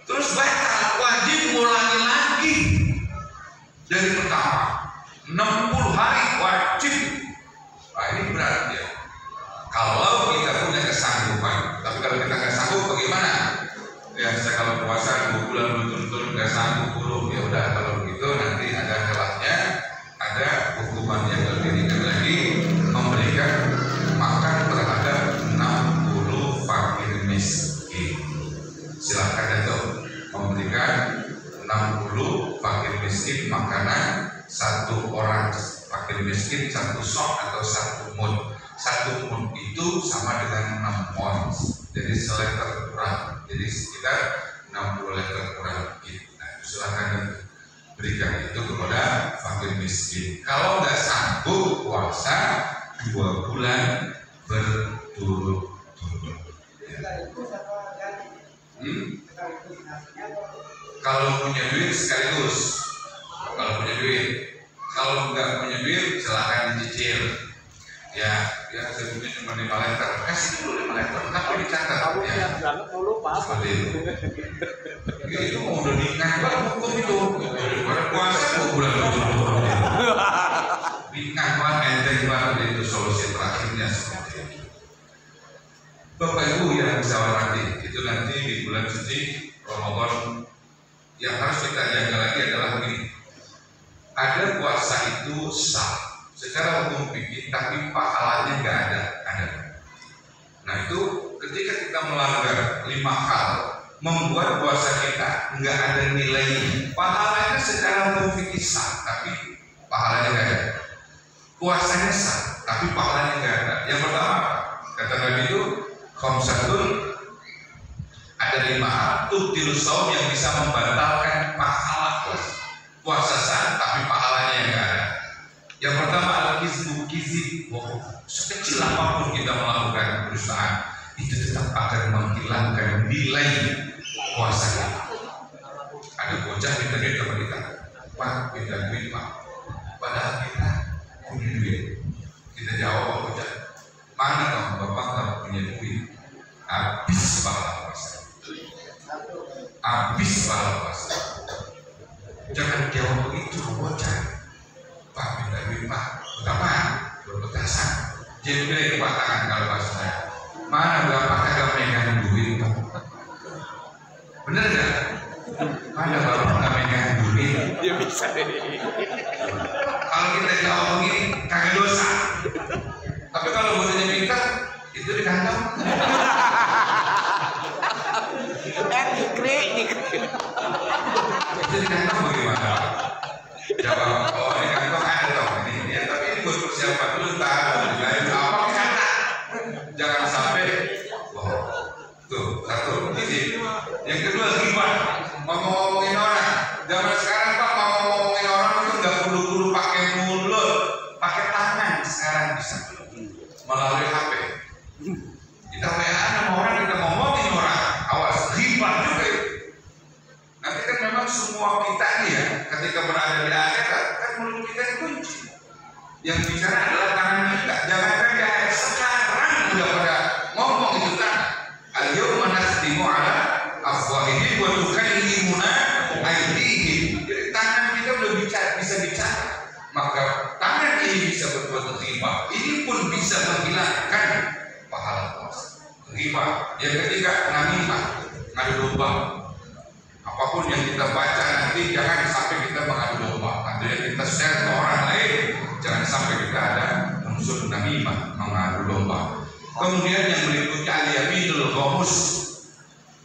Terus batal, wajib ngulangi lagi dari pertama. 60 hari wajib. Nah, ini berat ya. Kalau kita punya kesanggupan, tapi kalau kita nggak sanggup bagaimana? Ya saya kalau puasa 2 bulan berturut-turut nggak sanggup buruk, ya udah kalau begitu nanti ada celahnya, ada hukuman yang lebih ringan lagi, memberikan makan terhadap 60 fakir miskin. Silahkan itu memberikan 60 fakir miskin makanan, 1 orang fakir miskin 1 sok atau 1 mud. 1 mud itu sama dengan 6 ons, jadi seliter kurang, jadi sekitar 60 liter kurang gitu. Nah, silakan berikan itu kepada fakir miskin. Kalau nggak sanggup puasa 2 bulan berturut-turut. Kalau punya duit sekaligus, kalau punya duit. Kalau nggak punya duit silakan dicicil. Ya saya punya cuma 5 liter, kasih dulu 5 liter, tapi dicatat ya. Seperti itu. Itu udah diingat hukum itu. Pada puasa 2 bulan berturut-turut. Diingat banget, enteng banget itu solusi terakhirnya seperti itu. Bapak Ibu yang bisa hormati, itu nanti di bulan suci Ramadan yang harus kita jaga lagi adalah begini. Ada puasa itu sah secara hukum fikih, tapi pahalanya nggak ada. Nah itu ketika kita melanggar 5 hal, membuat puasa kita nggak ada nilainya. Pahalanya secara hukum fikih sah, tapi pahalanya nggak ada. Puasanya sah, tapi pahalanya nggak ada. Yang pertama, kata Nabi itu, khamsatun, ada 5 hal tubtilu shaum yang bisa membatalkan pahala puasa sah, tapi pahalanya yang nggak ada. Yang pertama al-kizbu, kizib, sekecil apapun kita melakukan perusahaan itu tetap akan menghilangkan nilai puasa kita. Ada bocah minta duit sama kita, Pak minta duit Pak, padahal kita punya duit. Kita jawab bocah, mana kamu bapak kamu punya duit? Habis pahala puasa, habis pahala puasa. Jangan jawab begitu bocah. Pak minta duit Pak, betapa berbetasan. Jadi pilih Pak tangan kalau bahasa saya. Mana bapak kagak megang duit Pak? Bener nggak? Mana bapak kagak megang duit? Dia bisa. Kalau kita jawab begini, kagak dosa. Tapi kalau bocahnya minta, itu di kantong. Itu di kantong bagaimana? Jawab, oh ini kantong ada dong ini ya, tapi ini buat persiapan dulu tahu lain apa kata. Jangan sampai tuh satu ini. Yang kedua ghibah, ngomongin orang. Zaman sekarang Pak mau ngomongin orang itu nggak perlu pakai mulut, pakai tangan sekarang bisa melalui HP. Kita WA sama orang, kita ngomongin orang, awas ghibah juga. Nanti kan memang semua kita ini ya, ketika berada di akhirat kan mulut kita dikunci. Yang bicara adalah tangan kita. Jangan saja sekarang udah pada ngomong itu kan. Al-yawma nakhtimu ala afwahihim wa tukallimuna aydihim. Jadi tangan kita udah bisa bicara. Maka tangan ini bisa berbuat ghibah. Ini pun bisa menghilangkan pahala puasa. Ghibah. Yang ketiga namimah, ngadu domba. Apapun yang kita baca nanti jangan sampai kita mengadu domba. Artinya kita share ke orang lain, jangan sampai kita ada unsur namimah, mengadu domba. Kemudian yang berikutnya al-yaminul ghamus,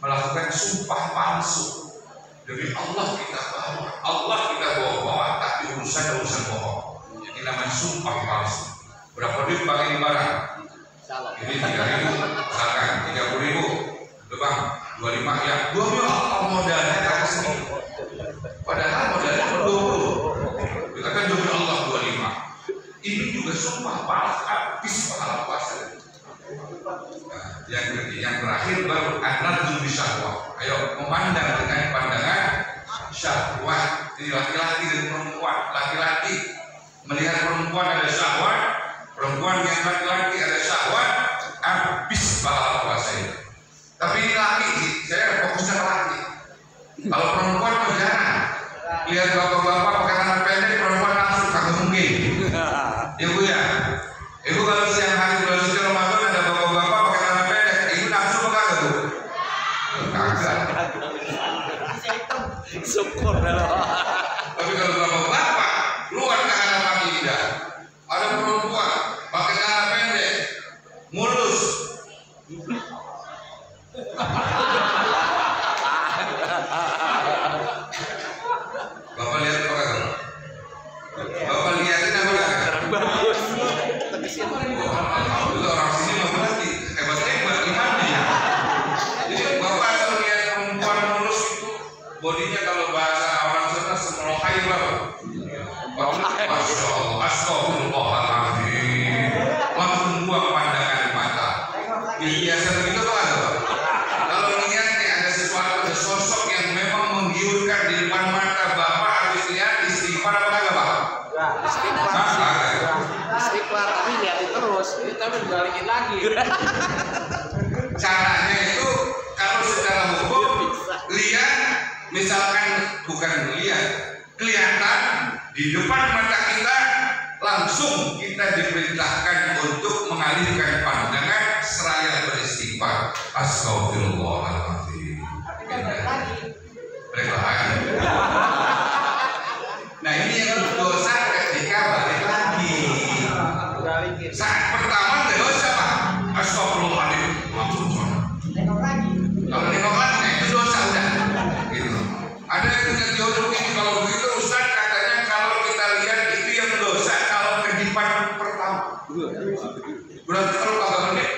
melakukan sumpah palsu. Demi Allah kita bawa, tapi urusan bohong. Ini namanya sumpah palsu. Berapa duit pakai barang? Ini 3.000, misalkan 30.000, Bang 25 ya. 2 modalnya tak segini. Padahal modalnya 20. Dikatakan demi Allah 25. Ini juga sumpah palsu, habis pahala puasa. Nah, yang terakhir baru an-nadzu bisyahwah. Ayo memandang dengan pandangan syahwat. Ini laki-laki dan perempuan. Laki-laki melihat perempuan ada syahwat, perempuan yang laki-laki ada syahwat, habis pahala puasa ini. Tapi ini laki, saya fokusnya ke laki. Kalau perempuan mah jangan. Lihat bapak-bapak pakai tangan pendek, perempuan langsung kagak mungkin. Ya Bu ya. Ibu kalau siang hari bulan suci Ramadan ada bapak-bapak pakai tangan pendek, ibu nafsu apa kagak Bu? Kagak. Syukur dah. Tapi kalau bapak-bapak luar ke hadapan lidah, ada perempuan pakai tangan pendek, mulus. Bapak lihat apa kagak? Bapak lihatin apa kagak? Bagus. Alhamdulillah orang sini mah berarti hebat gimana ya? Jadi bapak kalau lihat perempuan mulus itu bodinya kalau bahasa orang sana semelohai berapa? Masya Allah, astagfirullahaladzim. Langsung buang pandangan mata. Biasa begitu tuh ada. Kalau lihat nih ada sesuatu, ada sosok yang memang menggiurkan di depan mata bapak, habis lihat istighfar apa kagak Pak? Istighfar tapi liatin terus, kita balikin lagi. Caranya itu kalau secara hukum lihat, misalkan bukan lihat, kelihatan di depan mata kita, langsung kita diperintahkan untuk mengalihkan pandangan seraya beristighfar. Astagfirullahaladzim. Balik lagi. Nah ini yang dosa ketika balik lagi. Saat pertama dosa Pak. Astagfirullahaladzim. Langsung sholat. Kalau nengok lagi, nah itu dosa udah. Gitu. Ada yang punya teori ini kalau begitu Ustaz katanya kalau kita lihat itu yang dosa kalau kedipan pertama. Berarti kalau kagak menit,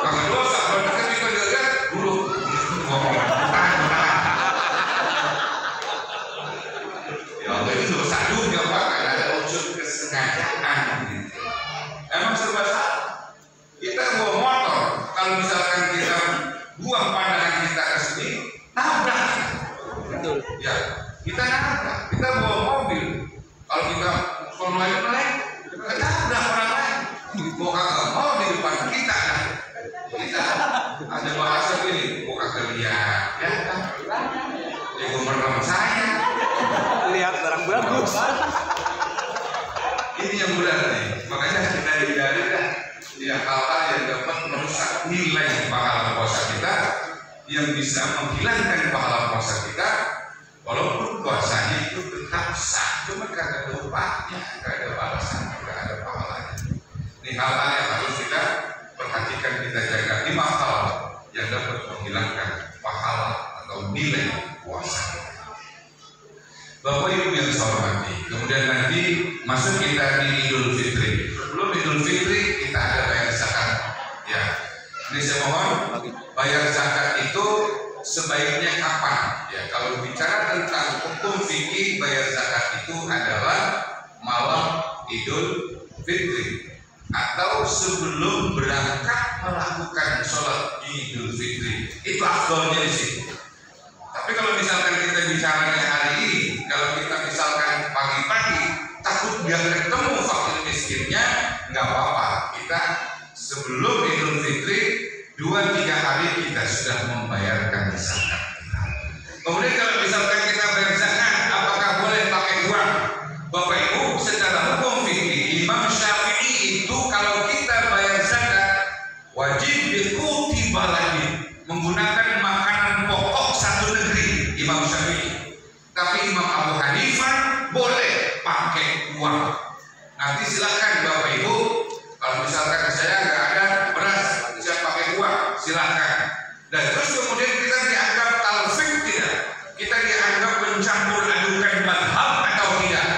kagak dosa. Berarti ketika dia lihat dulu ngomong. Ya Allah itu dosa juga Pak. Ada unsur kesengajaan. Emang serba salah. Kita bawa motor, kalau misalkan kita buang pandangan kita ke sini, nabrak. Betul. Ya, kita nabrak. Kita bawa mobil, kalau kita melek, kita nabrak orang lain. Kok kagak mau di depan kita kan? Kita ada bahasa gini, kok kagak lihat, ya kan? Ya gue merem saya. Lihat barang bagus. Ini yang berat nih, makanya kita hindari dah ya hal-hal yang dapat merusak nilai pahala puasa kita, yang bisa menghilangkan pahala puasa kita. Walaupun puasanya itu tetap sah, cuma kagak ada upahnya, kagak ada balasannya, kagak ada pahalanya. Ini hal-hal yang harus kita perhatikan, kita jaga. 5 hal yang dapat menghilangkan pahala atau nilai puasa kita. Bapak Ibu yang saya hormati, kemudian nanti masuk kita di Idul Fitri. Sebelum Idul Fitri kita ada bayar zakat. Ya, ini saya mohon bayar zakat itu sebaiknya kapan? Ya, kalau bicara tentang hukum fikih, bayar zakat itu adalah malam Idul Fitri atau sebelum berangkat melakukan sholat Idul Fitri. Itu afdolnya di situ. Tapi kalau misalkan kita bicaranya hari ini, kalau kita misalkan pagi-pagi takut biar ketemu fakir miskinnya, nggak apa-apa. Kita sebelum Idul Fitri 2-3 hari kita sudah membayarkan zakat kita. Kemudian kalau misalkan kita bayar zakat, apakah boleh pakai uang? Bapak Ibu, secara hukum fikih Imam Syafi'i itu kalau kita bayar zakat wajib dikuti balani, menggunakan makanan pokok satu negeri, Imam Syafi'i. Tapi Imam Abu Hanifah boleh pakai uang. Nanti silakan Bapak Ibu, kalau misalkan saya nggak ada beras, saya pakai uang, silakan. Dan terus kemudian kita dianggap talfik tidak? Kita dianggap mencampur adukan mazhab atau tidak?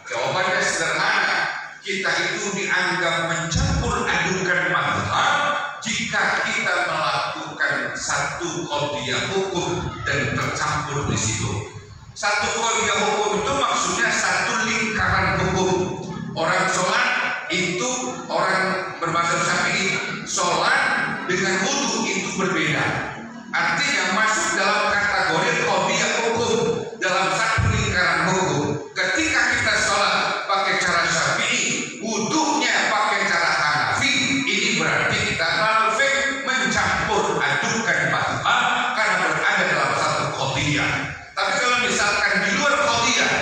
Jawabannya sederhana. Kita itu dianggap mencampur adukan mazhab jika kita melakukan satu qadhiyah hukum dan tercampur di situ. Satu qadhiyah hukum itu maksudnya satu lingkaran hukum. Orang sholat itu, orang bermazhab Syafi'i, sholat dengan wudu itu berbeda. Artinya masuk dalam kategori qadhiyah hukum dalam satu lingkaran hukum. Ketika kita sholat pakai cara Syafi'i, wudunya pakai cara Hanafi, ini berarti kita malfik mencampur adukan mazhab karena berada dalam satu qadhiyah. Tapi kalau misalkan di luar qadhiyah,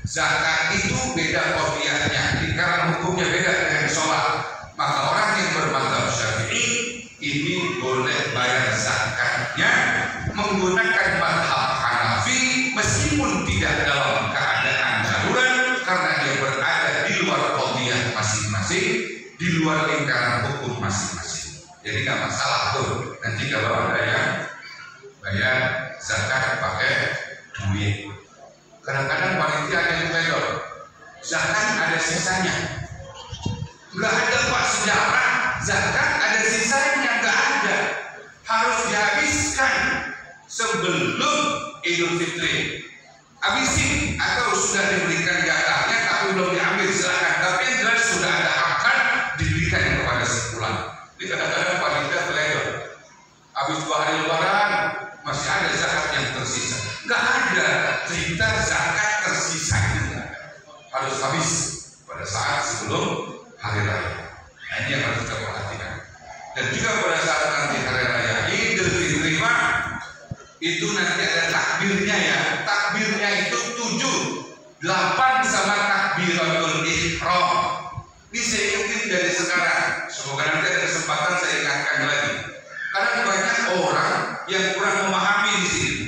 zakat itu beda qadhiyahnya, lingkaran hukumnya beda dengan sholat, maka orang yang bermazhab Syafi'i ini boleh bayar zakatnya menggunakan mazhab Hanafi meskipun tidak dalam keadaan darurat karena dia berada di luar qadhiyah masing-masing, di luar lingkaran hukum masing-masing. Jadi nggak masalah tuh nanti kalau ada yang bayar zakat pakai duit. Kadang-kadang panitia ada yang pedor, zakat ada sisanya. Nggak ada pak sejarah, zakat ada sisanya, nggak ada. Harus dihabiskan sebelum Idul Fitri. Habisin atau sudah diberikan jatahnya tapi belum diambil silakan. Tapi yang jelas sudah ada akad diberikan kepada sebulan. Jadi kadang-kadang panitia pedor. Habis 2 hari Lebaran masih ada zakat yang tersisa. Nggak ada cerita zakat tersisanya. Harus habis pada saat sebelum hari raya. Nah, ini yang harus kita perhatikan. Dan juga pada saat nanti hari raya Idul Fitri itu nanti ada takbirnya ya. Takbirnya itu 7, 8 sama takbiratul ihram. Ini saya ingetin dari sekarang. Semoga nanti ada kesempatan saya ingatkan lagi. Karena banyak orang yang kurang memahami di sini.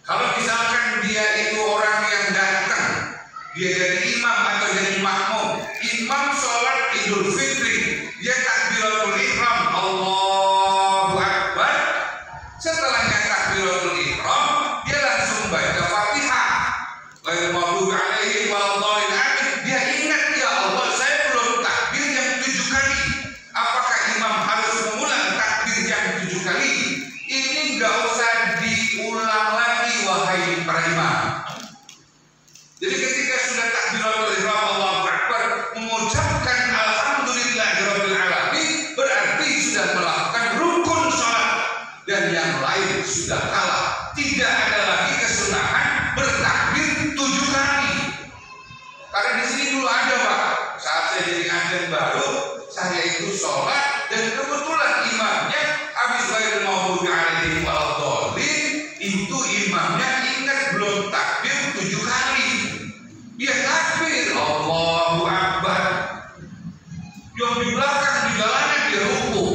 Kalau misalkan dia itu orang yang datang, dia jadi imam atau jadi makmum, imam sholat Idul Fitri, dia takbiratul ihram, Allahu Akbar. Setelahnya takbiratul ihram, dia langsung baca Fatihah. Ghairil maghdubi alaihim waladdallin, amin. Dia ingat, ya Allah, saya belum takbir yang 7 kali. Apakah imam harus mengulang takbir yang 7 kali? Ini nggak usah diulang lagi, wahai para imam. Jadi ketika sudah takbiratul ihram Allahu Akbar, mengucapkan alhamdulillahirabbil alamin, berarti sudah melakukan rukun salat dan yang lain sudah kalah. Tidak ada lagi kesunahan bertakbir 7 kali. Karena di sini dulu ada Pak, saat saya jadi agen baru, saya itu sholat dan kebetulan imamnya habis ghairil maghdubi alaihim waladdallin, itu imamnya ingat belum takbir 7 kali. Dia takbir Allahu Akbar. Yang di belakang di jalannya dia ruku.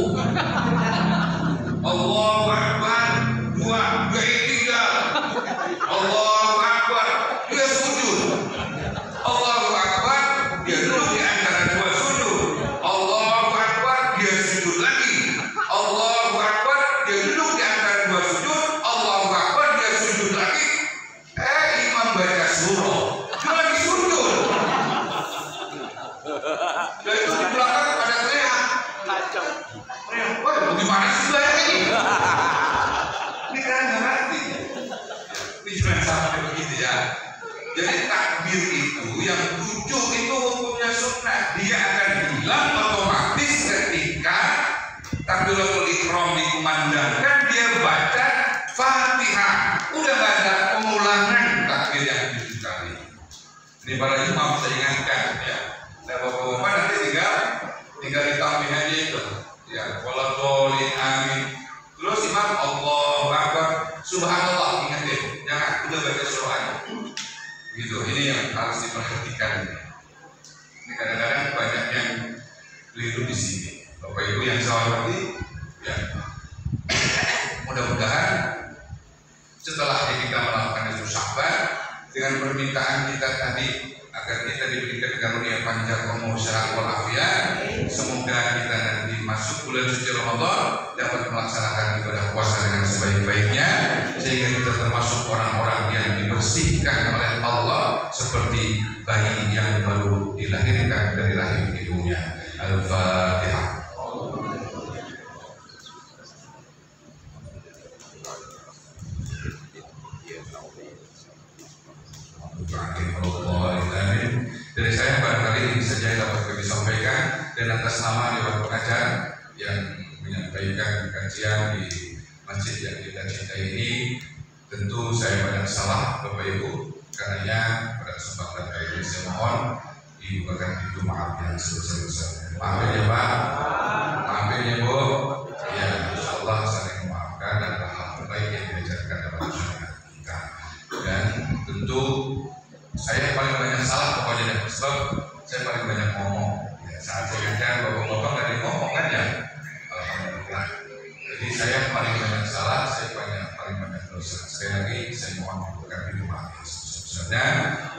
Allahu Akbar. 2, 3. Allahu Akbar. Dia sujud. Allahu Akbar. Dia duduk di antara 2 sujud. Allahu Akbar. Dia sujud lagi. Allahu Akbar. Dia duduk di antara 2 sujud. Allahu Akbar. Dia sujud lagi. Imam baca surah. Dia lagi sujud. Dan itu di belakang pada teriak. Wah, bagaimana sih saya ini? Ini kan nggak ngerti. Ini jangan sampai begitu ya. Jadi takbir itu yang 7 itu hukumnya sunnah. Dia akan hilang otomatis ketika takbiratul ihram dikumandangkan, dia baca Fatihah. Udah nggak ada pengulangan takbir yang 7 kali. Ini para imam saya ingatkan ya. Nah, bapak-bapak nanti tinggal ditambah aja itu. Ya, waladdallin, amin. Terus imam Allahu Akbar, subhanallah, ingat deh, jangan udah baca surah. Gitu, ini yang harus diperhatikan. Ini kadang-kadang banyak yang keliru di sini. Bapak Ibu yang saya hormati, ya. Mudah-mudahan setelah kita melakukan itu Sya'ban dengan permintaan kita tadi agar kita diberikan karunia panjang umur sehat walafiat, semoga kita nanti masuk bulan suci Ramadan dapat melaksanakan ibadah puasa dengan sebaik-baiknya sehingga kita termasuk orang-orang yang dibersihkan oleh Allah seperti bayi yang baru dilahirkan dari rahim ibunya. Al-Fatihah. Dari saya barangkali ini saja yang dapat kami sampaikan, dan atas nama Dewan Pengajar yang menyampaikan kajian di masjid yang kita cintai ini, tentu saya banyak salah Bapak Ibu, karenanya pada kesempatan kali ini saya mohon dibukakan pintu maaf yang sebesar-besarnya. Maafin ya Pak, maafin ya Bu, ya insya Allah saling memaafkan dan hal terbaik yang diajarkan dalam syariat kita. Dan tentu saya paling banyak salah pokoknya, sebab saya paling banyak ngomong. Ya, saat saya ngajar bapak-bapak nggak ada ngomong kan ya, alhamdulillah. Jadi saya paling banyak salah, saya paling banyak dosa. Sekali lagi saya mohon dibukakan pintu maaf yang sebesar-besarnya,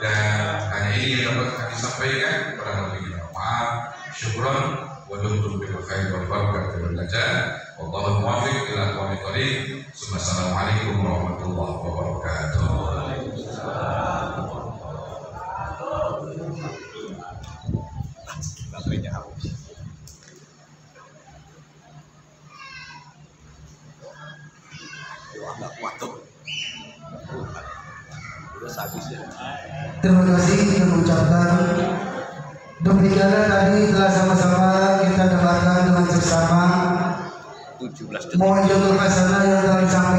dan hanya ini yang dapat kami sampaikan. Kurang lebih kita maaf. Syukron wa dumtum bil khair wal barakatuh wal najah. Wallahu muwaffiq ila aqwamit thoriq. Assalamualaikum warahmatullahi wabarakatuh. Terima kasih mengucapkan. Demikianlah tadi telah sama-sama kita dengarkan dengan seksama. Mohon jatuh hasanah yang telah disampaikan